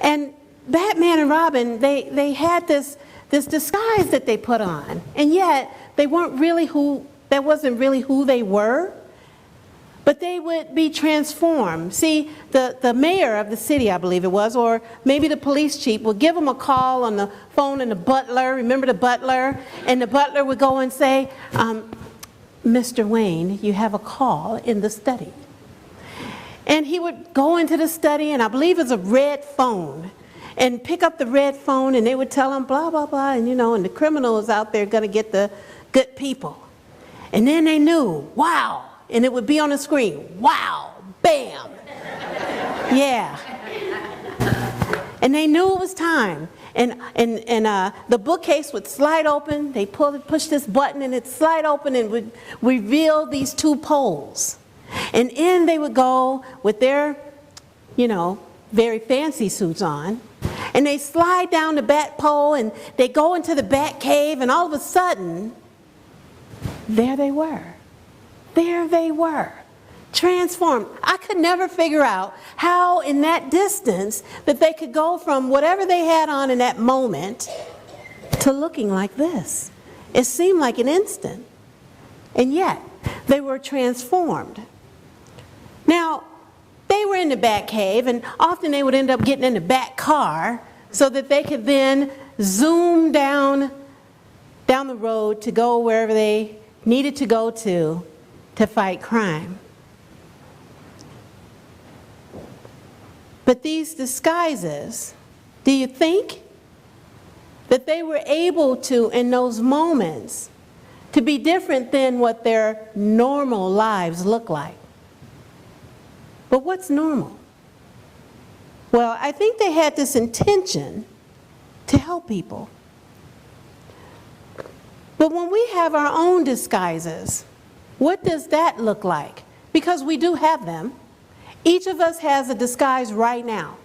And Batman and Robin, they had this disguise that they put on, and yet they weren't really that wasn't really who they were, but they would be transformed. See, the mayor of the city, I believe it was, or maybe the police chief, would give them a call on the phone, and the butler, remember the butler? And the butler would go and say, Mr. Wayne, you have a call in the study. And he would go into the study, and I believe it's a red phone, and pick up the red phone, and they would tell him blah, blah, blah, and and the criminal is out there going to get the good people. And then they knew, wow, and it would be on the screen, wow, bam, yeah. And they knew it was time. And the bookcase would slide open, they push this button, and it'd slide open and would reveal these two poles. And in they would go with their, very fancy suits on, and they slide down the bat pole, and they go into the bat cave, and all of a sudden, there they were. There they were, transformed. I could never figure out how in that distance that they could go from whatever they had on in that moment to looking like this. It seemed like an instant, and yet they were transformed. Now, they were in the bat cave, and often they would end up getting in the bat car so that they could then zoom down the road to go wherever they needed to go to fight crime. But these disguises, do you think that they were able to, in those moments, to be different than what their normal lives look like? But what's normal? Well, I think they had this intention to help people. But when we have our own disguises, what does that look like? Because we do have them. Each of us has a disguise right now.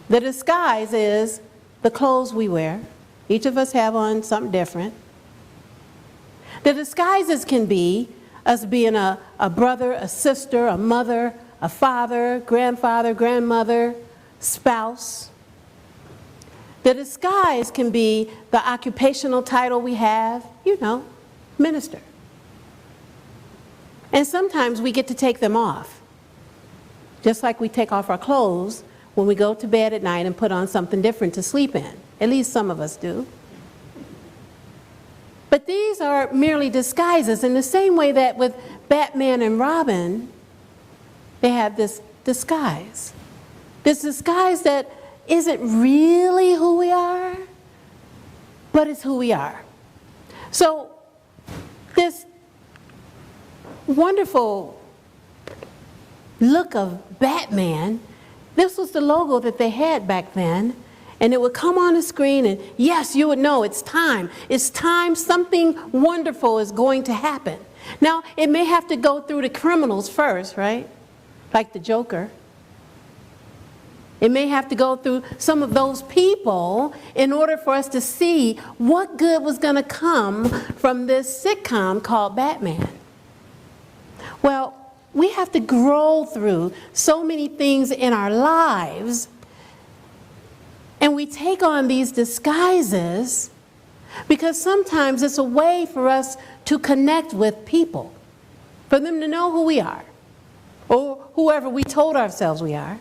The disguise is the clothes we wear. Each of us have on something different. The disguises can be us being a brother, a sister, a mother, a father, grandfather, grandmother, spouse. The disguise can be the occupational title we have, minister. And sometimes we get to take them off, just like we take off our clothes when we go to bed at night and put on something different to sleep in. At least some of us do. But these are merely disguises in the same way that with Batman and Robin, they have this disguise. This disguise that isn't really who we are, but it's who we are. So this wonderful look of Batman, this was the logo that they had back then, and it would come on the screen, and yes, you would know it's time. It's time, something wonderful is going to happen. Now, it may have to go through the criminals first, right? Like the Joker. It may have to go through some of those people in order for us to see what good was going to come from this sitcom called Batman. Well, we have to grow through so many things in our lives, and we take on these disguises because sometimes it's a way for us to connect with people, for them to know who we are, or whoever we told ourselves we are.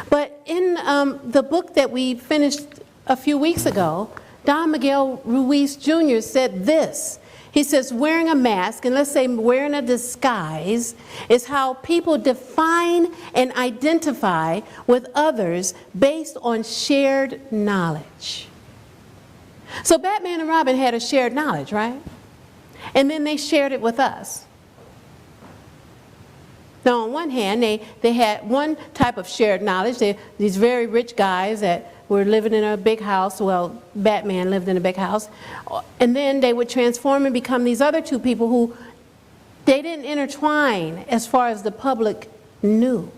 But in the book that we finished a few weeks ago, Don Miguel Ruiz Jr. said this. He says, wearing a mask, and let's say wearing a disguise, is how people define and identify with others based on shared knowledge. So Batman and Robin had a shared knowledge, right? And then they shared it with us. Now, on one hand, they had one type of shared knowledge. These very rich guys that were living in a big house. Well, Batman lived in a big house. And then they would transform and become these other two people who they didn't intertwine as far as the public knew.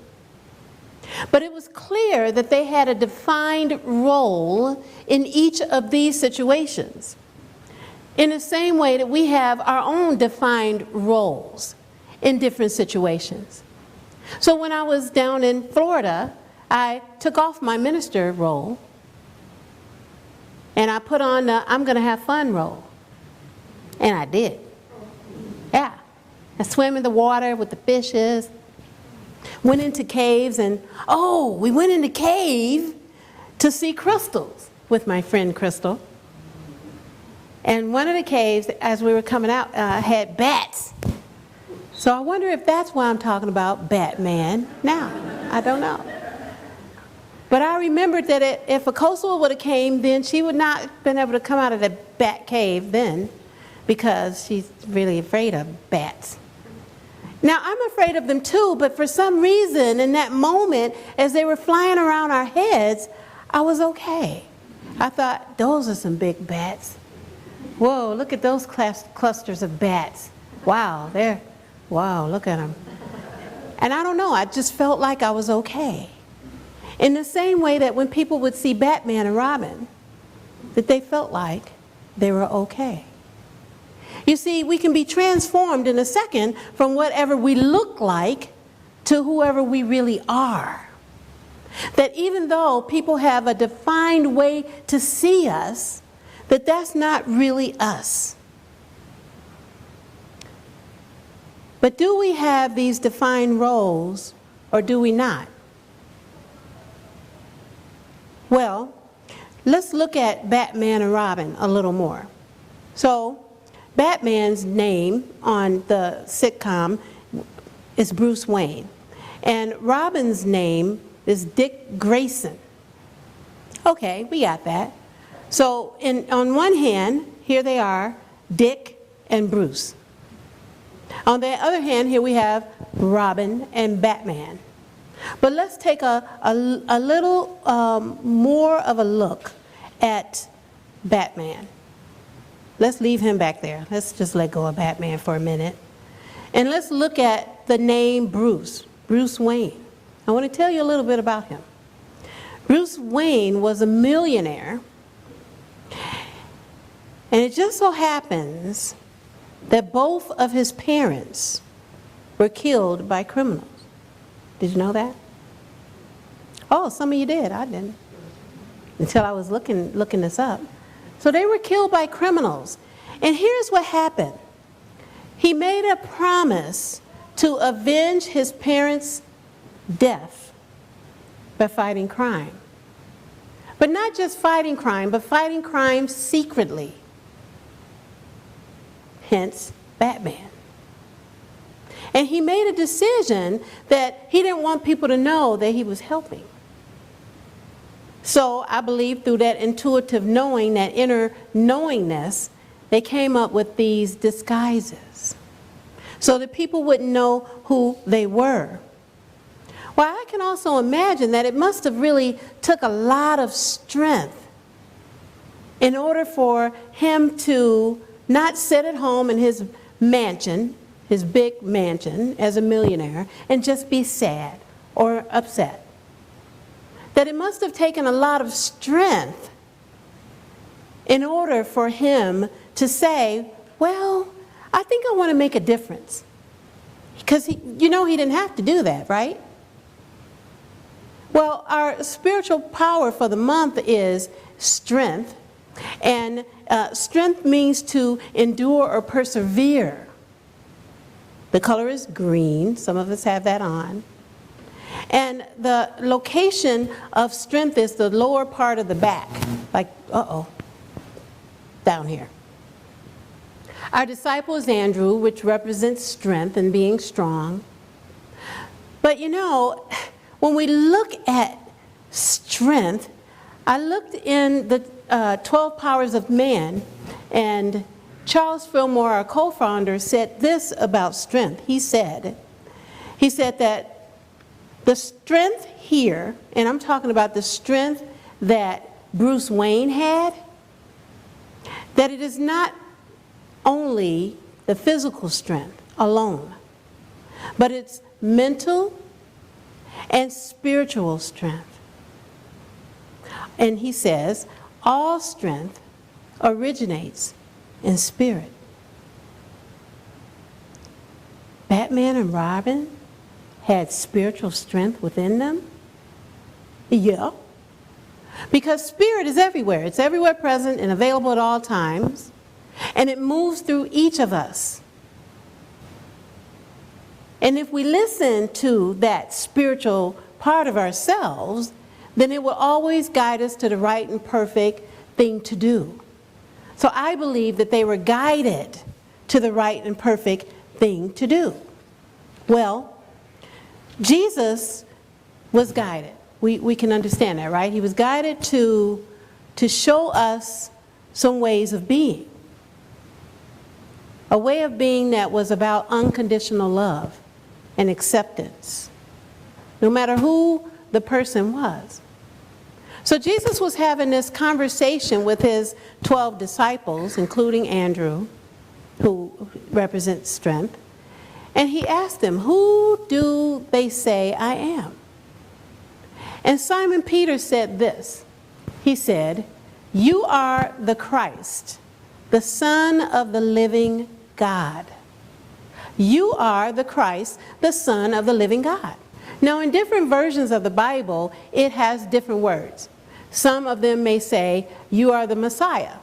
But it was clear that they had a defined role in each of these situations, in the same way that we have our own defined roles in different situations. So when I was down in Florida, I took off my minister role and I put on the I'm going to have fun role. And I did. Yeah. I swam in the water with the fishes, went into caves, and we went into cave to see crystals with my friend Crystal. And one of the caves, as we were coming out, had bats. So I wonder if that's why I'm talking about Batman now. I don't know. But I remembered that if a coastal would have came, then she would not have been able to come out of the bat cave then, because she's really afraid of bats. Now, I'm afraid of them too, but for some reason, in that moment, as they were flying around our heads, I was okay. I thought, those are some big bats. Whoa, look at those clusters of bats. Wow, look at them. And I don't know, I just felt like I was okay. In the same way that when people would see Batman and Robin, that they felt like they were okay. You see, we can be transformed in a second from whatever we look like to whoever we really are. That even though people have a defined way to see us, that's not really us. But do we have these defined roles or do we not? Well, let's look at Batman and Robin a little more. So, Batman's name on the sitcom is Bruce Wayne, and Robin's name is Dick Grayson. Okay, we got that. So, on one hand, here they are, Dick and Bruce. On the other hand, here we have Robin and Batman. But let's take a little more of a look at Batman. Let's leave him back there. Let's just let go of Batman for a minute. And let's look at the name Bruce Wayne. I want to tell you a little bit about him. Bruce Wayne was a millionaire. And it just so happens that both of his parents were killed by criminals. Did you know that? Oh, some of you did. I didn't. Until I was looking this up. So they were killed by criminals. And here's what happened. He made a promise to avenge his parents' death by fighting crime. But not just fighting crime, but fighting crime secretly. Hence, Batman. And he made a decision that he didn't want people to know that he was helping. So I believe through that intuitive knowing, that inner knowingness, they came up with these disguises so that people wouldn't know who they were. Well, I can also imagine that it must have really took a lot of strength in order for him to not sit at home in his mansion, his big mansion as a millionaire, and just be sad or upset. That it must have taken a lot of strength in order for him to say, well, I think I want to make a difference. Because he didn't have to do that, right? Well, our spiritual power for the month is strength. And strength means to endure or persevere. The color is green. Some of us have that on. And the location of strength is the lower part of the back. Like, down here. Our disciple is Andrew, which represents strength and being strong. But when we look at strength, I looked in the 12 Powers of Man, and Charles Fillmore, our co-founder, said this about strength. He said that the strength here, and I'm talking about the strength that Bruce Wayne had, that it is not only the physical strength alone, but it's mental and spiritual strength. And he says, all strength originates in spirit. Batman and Robin had spiritual strength within them. Yeah. Because spirit is everywhere. It's everywhere present and available at all times. And it moves through each of us. And if we listen to that spiritual part of ourselves, then it will always guide us to the right and perfect thing to do. So I believe that they were guided to the right and perfect thing to do. Well, Jesus was guided. We can understand that, right? He was guided to show us some ways of being. A way of being that was about unconditional love and acceptance, no matter who the person was. So Jesus was having this conversation with his 12 disciples, including Andrew, who represents strength, and he asked them, "Who do they say I am?" And Simon Peter said this. He said, "You are the Christ, the Son of the living God." You are the Christ, the Son of the living God. Now, in different versions of the Bible, it has different words. Some of them may say, "You are the Messiah."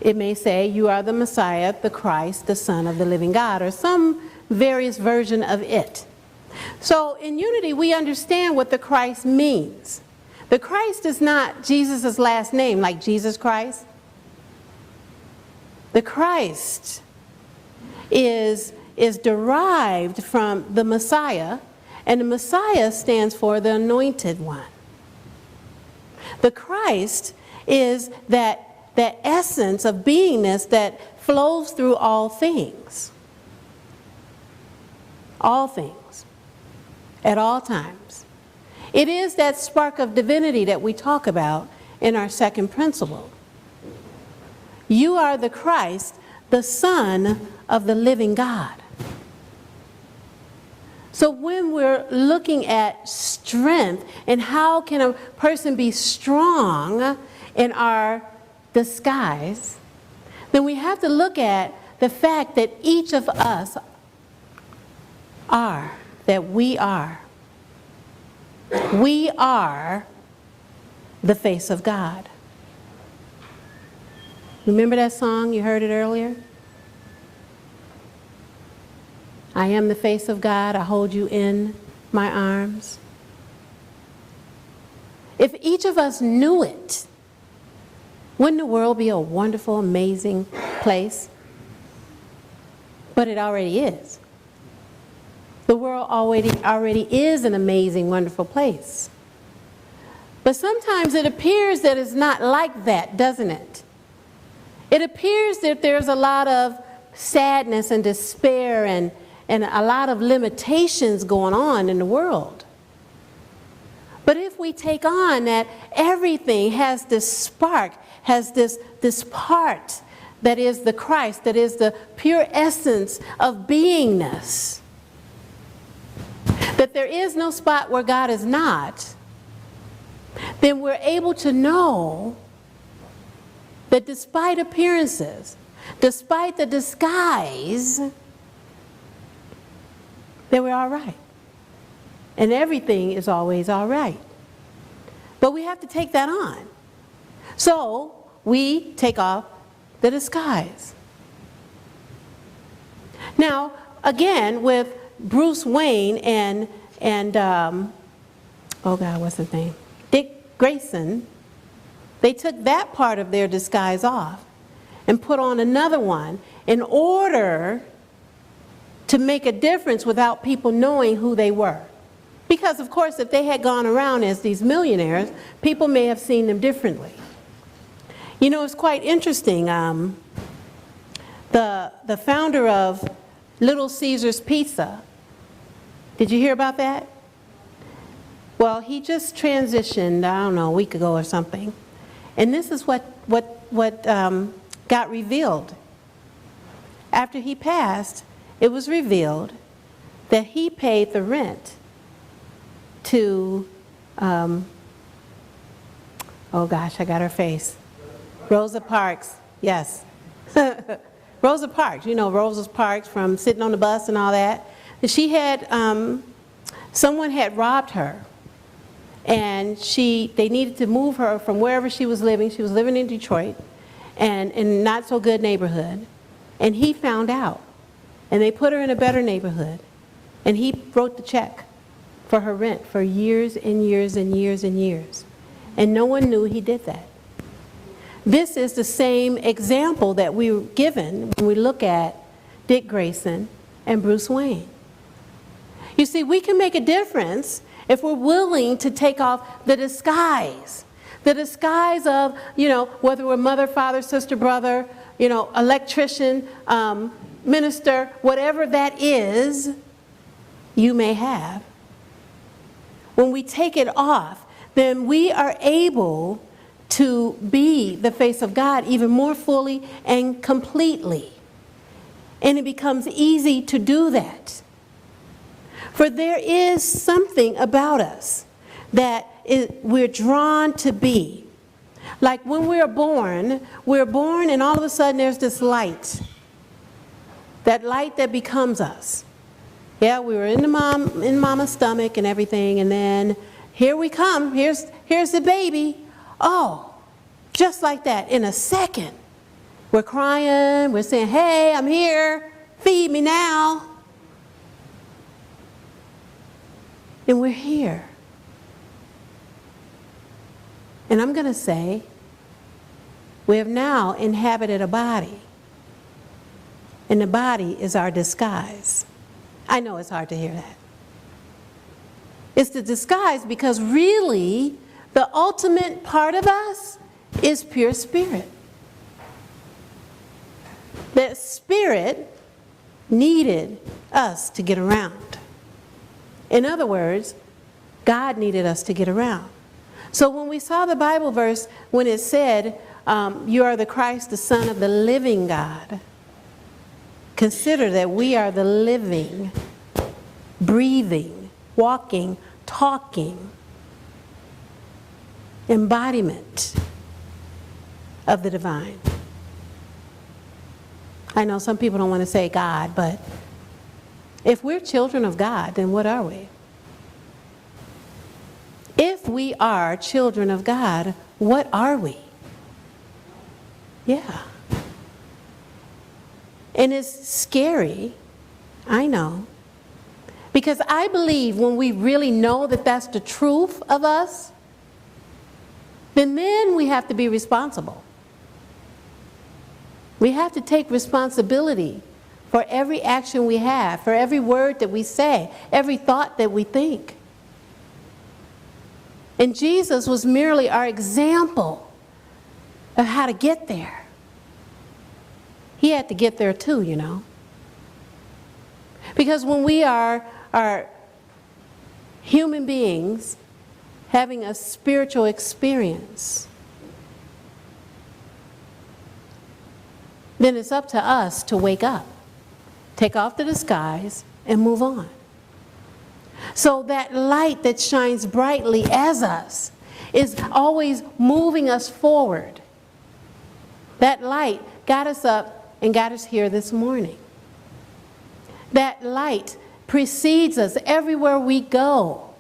It may say, "You are the Messiah, the Christ, the Son of the living God," or some various version of it. So in unity, we understand what the Christ means. The Christ is not Jesus' last name, like Jesus Christ. The Christ is derived from the Messiah, and the Messiah stands for the Anointed One. The Christ is that essence of beingness that flows through all things. All things. At all times. It is that spark of divinity that we talk about in our second principle. You are the Christ, the Son of the living God. So when we're looking at strength and how can a person be strong in our disguise, then we have to look at the fact that each of us are. That we are the face of God. Remember that song? You heard it earlier? I am the face of God. I hold you in my arms. If each of us knew it, wouldn't the world be a wonderful, amazing place? But it already is. The world already is an amazing, wonderful place. But sometimes it appears that it's not like that, doesn't it? It appears that there's a lot of sadness and despair and a lot of limitations going on in the world. But if we take on that everything has this spark, has this part that is the Christ, that is the pure essence of beingness, that there is no spot where God is not, then we're able to know that despite appearances, despite the disguise, that we're all right. And everything is always all right. But we have to take that on. So we take off the disguise. Now, again, with Bruce Wayne and oh God, what's his name? Dick Grayson, they took that part of their disguise off and put on another one in order to make a difference without people knowing who they were. Because, of course, if they had gone around as these millionaires, people may have seen them differently. You know, it's quite interesting. The founder of Little Caesar's Pizza, did you hear about that? Well, he just transitioned, I don't know, a week ago or something. And this is what got revealed. After he passed, it was revealed that he paid the rent to, oh gosh, I got her face. Rosa Parks, yes. Rosa Parks, you know Rosa Parks from sitting on the bus and all that. She had, someone had robbed her. And they needed to move her from wherever she was living. She was living in Detroit, and in a not so good neighborhood. And he found out. And they put her in a better neighborhood. And he wrote the check for her rent for years and years and years and years. And no one knew he did that. This is the same example that we were given when we look at Dick Grayson and Bruce Wayne. You see, we can make a difference if we're willing to take off the disguise of, whether we're mother, father, sister, brother, electrician, minister, whatever that is you may have. When we take it off, then we are able to be the face of God even more fully and completely. And it becomes easy to do that. For there is something about us that we're drawn to be. Like when we're born and all of a sudden there's this light. That light that becomes us. Yeah, we were in mama's stomach and everything, and then here we come. Here's the baby. Oh, just like that, in a second. We're crying, we're saying, hey, I'm here, feed me now. And we're here. And I'm going to say, we have now inhabited a body. And the body is our disguise. I know it's hard to hear that. It's the disguise because really, the ultimate part of us is pure spirit. That spirit needed us to get around. In other words, God needed us to get around. So when we saw the Bible verse, when it said, you are the Christ, the Son of the living God, consider that we are the living, breathing, walking, talking embodiment of the divine. I know some people don't want to say God, but if we're children of God, then what are we? If we are children of God, what are we? Yeah. And it's scary, I know, because I believe when we really know that that's the truth of us, then we have to be responsible. We have to take responsibility for every action we have, for every word that we say, every thought that we think. And Jesus was merely our example of how to get there. He had to get there too, you know. Because when we are human beings having a spiritual experience, then it's up to us to wake up, take off the disguise, and move on. So that light that shines brightly as us is always moving us forward. That light got us up and got us here this morning. That light precedes us everywhere we go,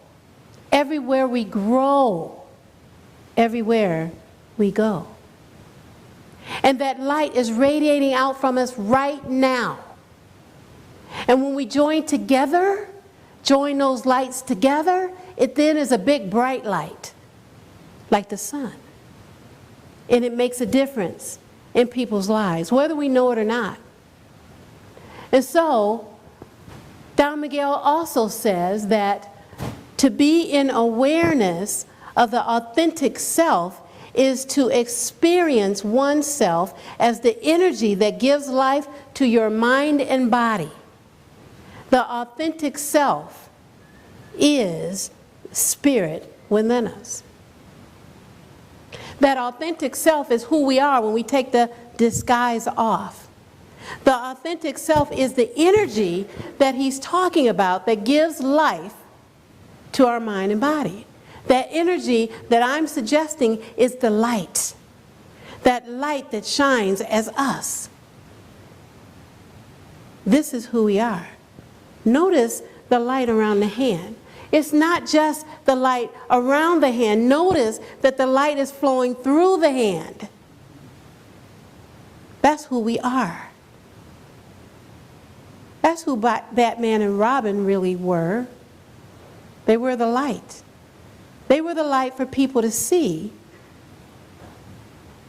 everywhere we grow, everywhere we go. And that light is radiating out from us right now. And when we join together, join those lights together, it then is a big bright light, like the sun. And it makes a difference in people's lives, whether we know it or not. And so, Don Miguel also says that to be in awareness of the authentic self is to experience oneself as the energy that gives life to your mind and body. The authentic self is spirit within us. That authentic self is who we are when we take the disguise off. The authentic self is the energy that he's talking about that gives life to our mind and body. That energy that I'm suggesting is the light. That light that shines as us. This is who we are. Notice the light around the hand. It's not just the light around the hand. Notice that the light is flowing through the hand. That's who we are. That's who Batman and Robin really were. They were the light. They were the light for people to see,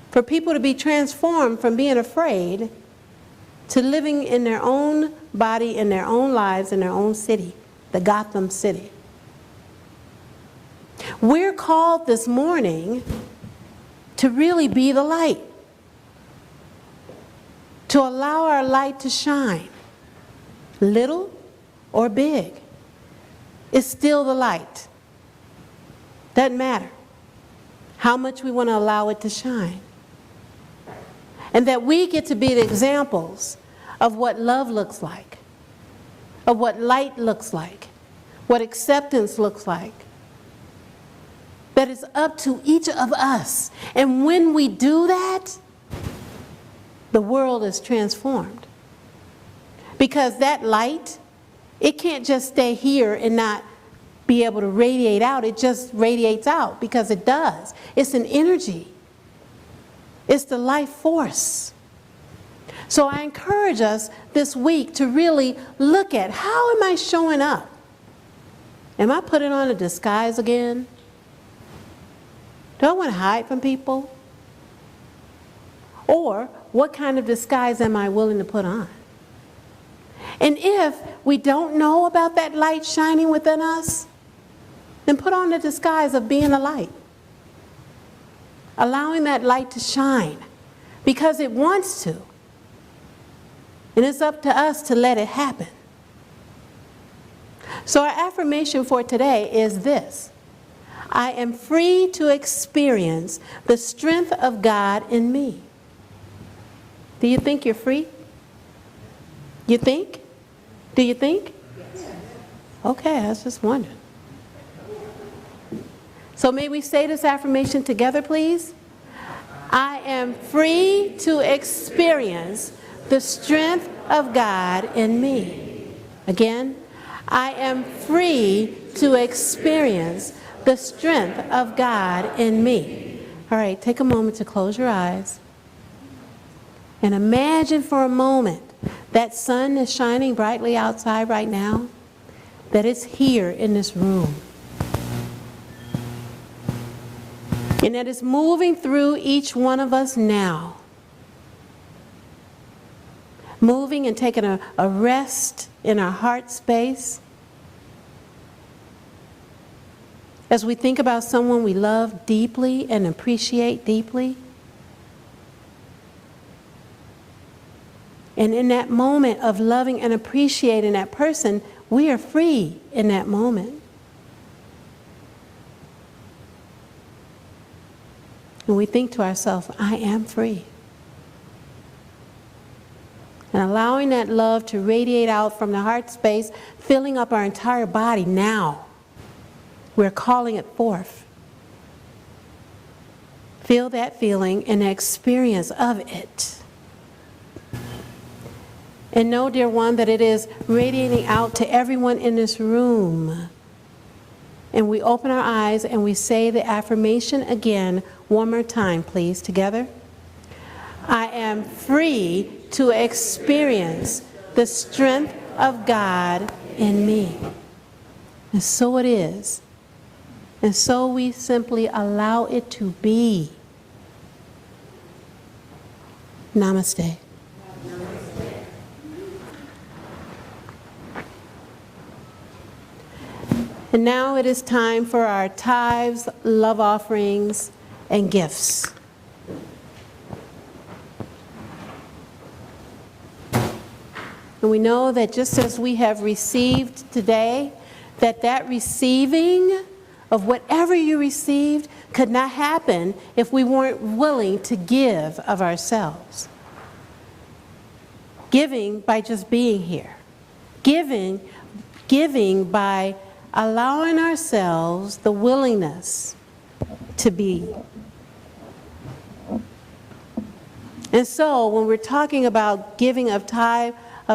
for people to be transformed from being afraid to living in their own body, in their own lives, in their own city, the Gotham City. We're called this morning to really be the light, to allow our light to shine, little or big. It's still the light. Doesn't matter how much we want to allow it to shine. And that we get to be the examples of what love looks like, of what light looks like, what acceptance looks like. That is up to each of us. And when we do that, the world is transformed. Because that light, it can't just stay here and not be able to radiate out. It just radiates out because it does. It's an energy. It's the life force. So I encourage us this week to really look at, how am I showing up? Am I putting on a disguise again? Do I want to hide from people? Or what kind of disguise am I willing to put on? And if we don't know about that light shining within us, then put on the disguise of being a light. Allowing that light to shine because it wants to. And it's up to us to let it happen. So our affirmation for today is this: I am free to experience the strength of God in me. Do you think you're free? You think? Do you think? Yes. Okay, I was just wondering. So may we say this affirmation together, please? I am free to experience the strength of God in me. Again, I am free to experience the strength of God in me. All right, take a moment to close your eyes. And imagine for a moment that sun is shining brightly outside right now, that it's here in this room. And that it's moving through each one of us now. Moving and taking a rest in our heart space. As we think about someone we love deeply and appreciate deeply. And in that moment of loving and appreciating that person, we are free in that moment. And we think to ourselves, I am free. And allowing that love to radiate out from the heart space, filling up our entire body now. We're calling it forth. Feel that feeling and the experience of it. And know, dear one, that it is radiating out to everyone in this room. And we open our eyes and we say the affirmation again, one more time, please, together. I am free to experience the strength of God in me. And so it is. And so we simply allow it to be. Namaste. And now it is time for our tithes, love offerings, and gifts. And we know that just as we have received today, that receiving of whatever you received could not happen if we weren't willing to give of ourselves. Giving by just being here. Giving by allowing ourselves the willingness to be. And so when we're talking about giving of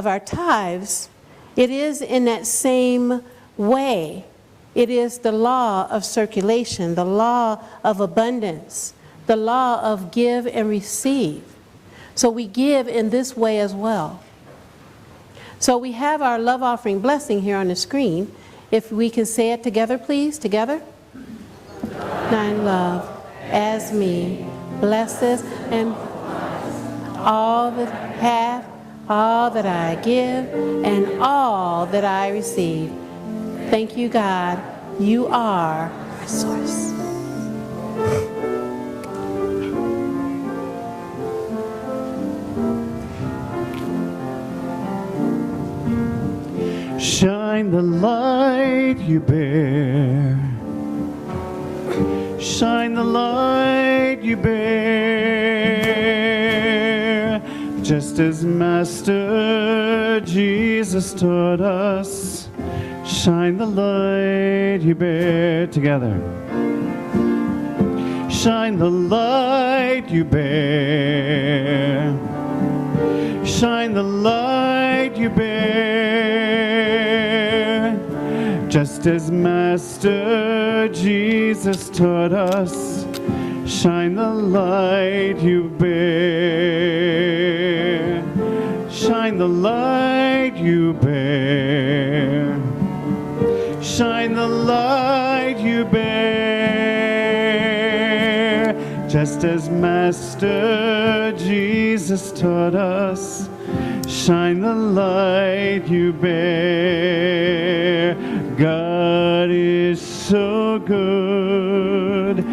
our tithes, it is in that same way It is the law of circulation, the law of abundance, the law of give and receive. So we give in this way as well. So we have our love offering blessing here on the screen. If we can say it together, please, together. Thine love as me blesses and all that hath, all that I give, and all that I receive. Thank you, God. You are our source. Shine the light you bear. Shine the light you bear. Just as Master Jesus taught us. Shine the light you bear. Together. Shine the light you bear. Shine the light you bear. Just as Master Jesus taught us. Shine the light you bear. Shine the light you bear. Shine the light you bear. Just as Master Jesus taught us. Shine the light you bear. God is so good.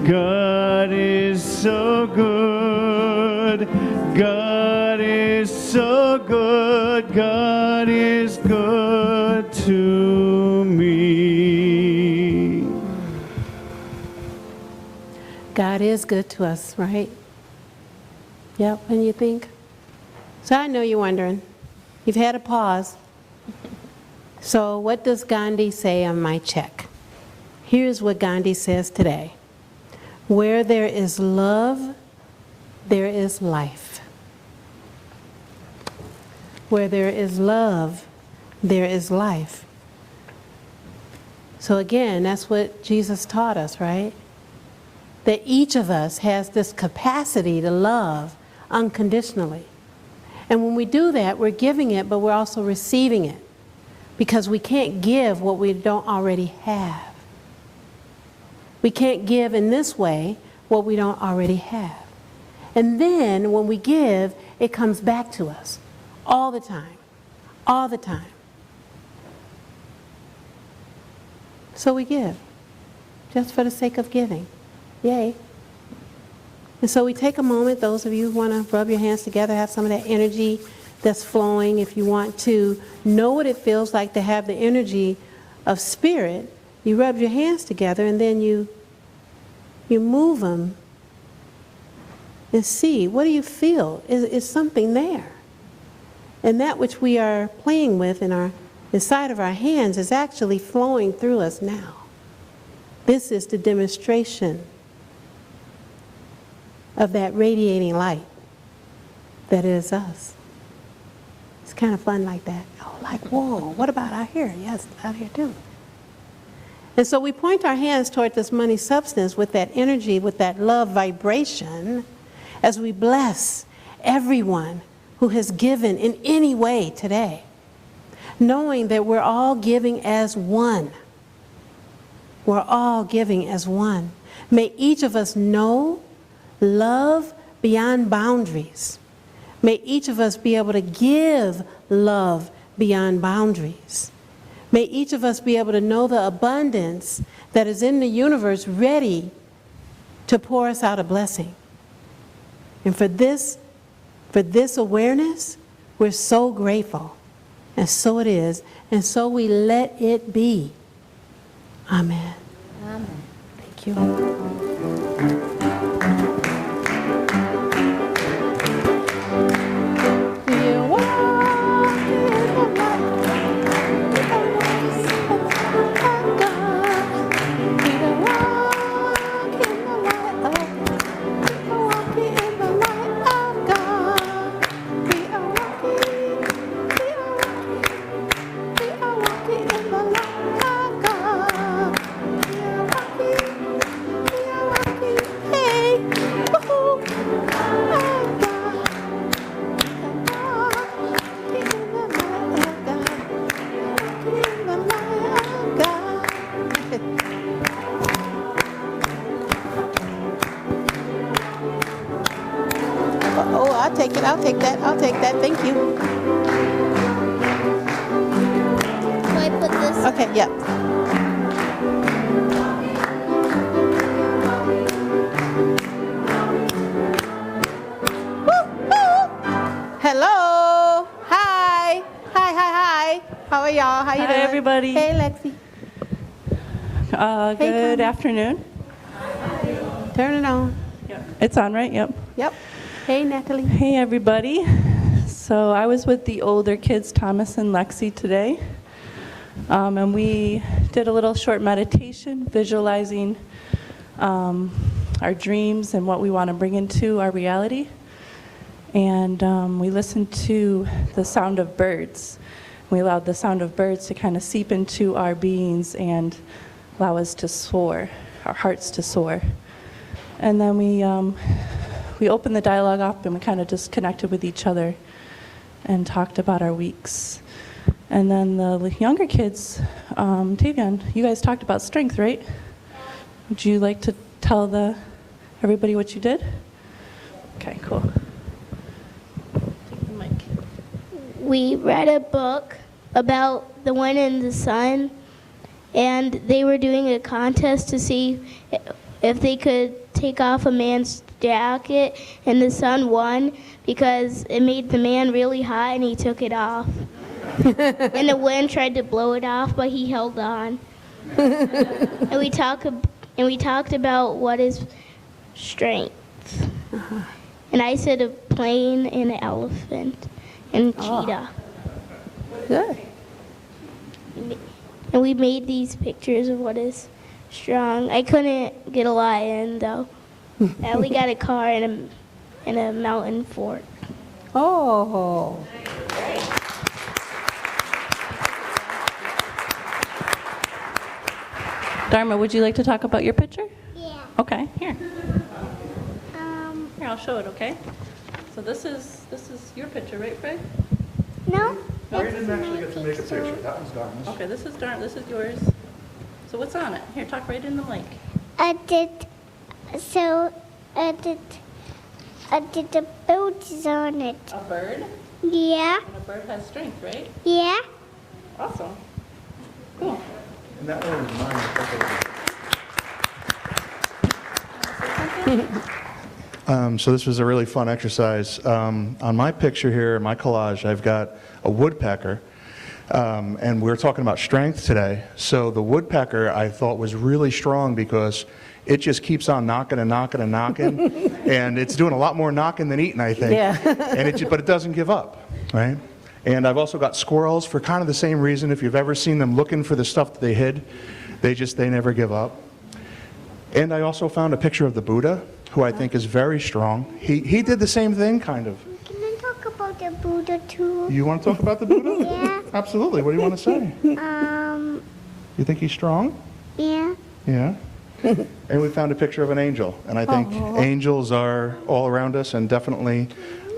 God is so good. God is so good. God is good to me. God is good to us, right? Yep, and you think? So I know you're wondering. You've had a pause. So what does Gandhi say on my check? Here's what Gandhi says today. Where there is love, there is life. Where there is love, there is life. So again, that's what Jesus taught us, right? That each of us has this capacity to love unconditionally. And when we do that, we're giving it, but we're also receiving it. Because we can't give what we don't already have. We can't give in this way what we don't already have. And then when we give, it comes back to us all the time, all the time. So we give, just for the sake of giving. Yay. And so we take a moment, those of you who want to rub your hands together, have some of that energy that's flowing. If you want to know what it feels like to have the energy of spirit, you rub your hands together and then you move them and see, what do you feel? Is something there? And that which we are playing with inside of our hands is actually flowing through us now. This is the demonstration of that radiating light that is us. It's kind of fun like that. Oh, like, whoa, what about out here? Yes, out here too. And so we point our hands toward this money substance with that energy, with that love vibration, as we bless everyone who has given in any way today, knowing that we're all giving as one. We're all giving as one. May each of us know love beyond boundaries. May each of us be able to give love beyond boundaries. May each of us be able to know the abundance that is in the universe ready to pour us out a blessing. And for this awareness, we're so grateful. And so it is. And so we let it be. Amen. Amen. Thank you. I'll take it. I'll take that. I'll take that. Thank you. Do I put this? Okay, yep. Hello. Hi. Hi. How are y'all? How you Hi, doing? everybody. Hey, Lexi. Hey, Good Connie. afternoon. Turn it on. It's on, right? Yep. Yep. Hey, Natalie. Hey, everybody. So I was with the older kids, Thomas and Lexi, today. And we did a little short meditation, visualizing our dreams and what we want to bring into our reality. And we listened to the sound of birds. We allowed the sound of birds to kind of seep into our beings and allow us to soar, our hearts to soar. And then we opened the dialogue up and we kind of just connected with each other and talked about our weeks. And then the younger kids, Tavian, you guys talked about strength, right? Would you like to tell everybody what you did? Okay, cool. Take the mic. We read a book about the wind and the sun, and they were doing a contest to see if they could take off a man's jacket, and the sun won because it made the man really hot and he took it off. And the wind tried to blow it off, but he held on. And we talked about what is strength. And I said a plane and an elephant and cheetah. Good. And we made these pictures of what is strong. I couldn't get a lot in though. I only got a car and a mountain fort. Oh. Dharma, would you like to talk about your picture? Yeah. Okay, here. Here, I'll show it, okay? So this is your picture, right, Fred? No. No, you didn't actually get to make a picture. That one's Dartmouth. Okay, this is yours. So what's on it? Here, talk right in the mic. I did the boats on it. A bird? Yeah. And a bird has strength, right? Yeah. Awesome. Cool. And that one is mine. So this was a really fun exercise. On my picture here, my collage, I've got a woodpecker. And we were talking about strength today. So the woodpecker I thought was really strong because it just keeps on knocking and knocking and knocking. And it's doing a lot more knocking than eating, I think. Yeah. But it doesn't give up, right? And I've also got squirrels for kind of the same reason. If you've ever seen them looking for the stuff that they hid, they never give up. And I also found a picture of the Buddha, who I think is very strong. He did the same thing, kind of. Can I talk about the Buddha too? You want to talk about the Buddha? Yeah. Absolutely. What do you want to say? You think he's strong? Yeah. Yeah. And we found a picture of an angel. And I think angels are all around us and definitely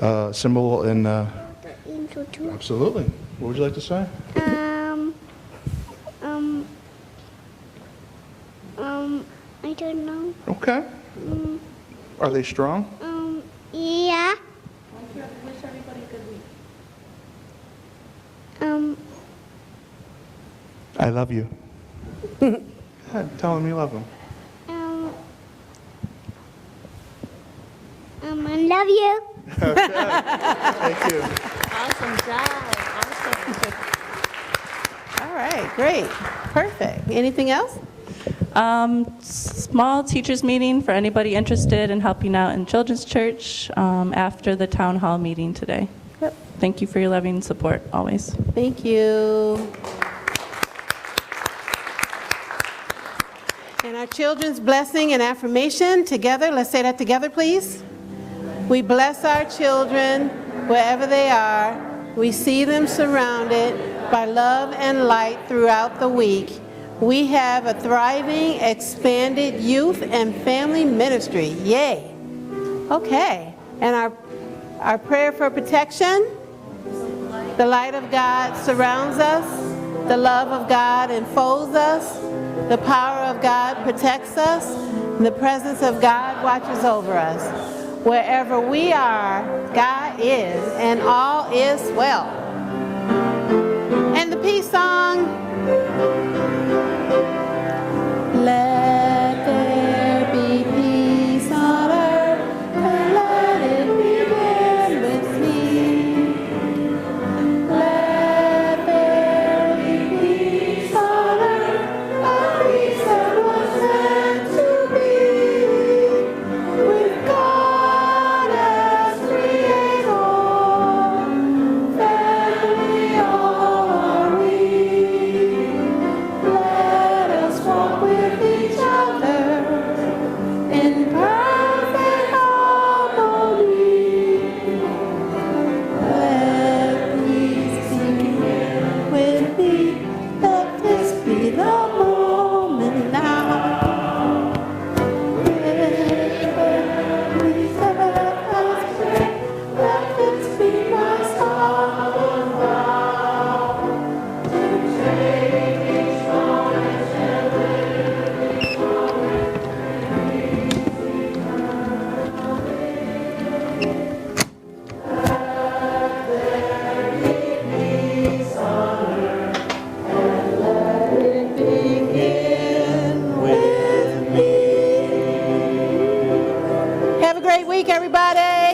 a symbol in... The angel too. Absolutely. What would you like to say? I don't know. Okay. Are they strong? Yeah. Wish everybody a good week. I love you. Go ahead, tell them you love them. I love you. Thank you. Awesome job. Awesome. All right, great. Perfect. Anything else? Small teachers meeting for anybody interested in helping out in Children's Church after the town hall meeting today. Yep. Thank you for your loving support always. Thank you. And our children's blessing and affirmation together. Let's say that together, please. We bless our children wherever they are. We see them surrounded by love and light throughout the week. We have a thriving, expanded youth and family ministry. Yay. Okay. And our prayer for protection. The light of God surrounds us. The love of God enfolds us. The power of God protects us. And the presence of God watches over us. Wherever we are, God is, and all is well. And the peace song, let there be peace on earth, and let it begin with me. Let there be peace on earth, a peace that was meant to be, with God as Creator, family all are we. Let us walk with each other in perfect harmony. Let peace begin with me. Let this be the moment now. Let this be my song now. To take each moment and live each moment. Begin with me. Have a great week, everybody.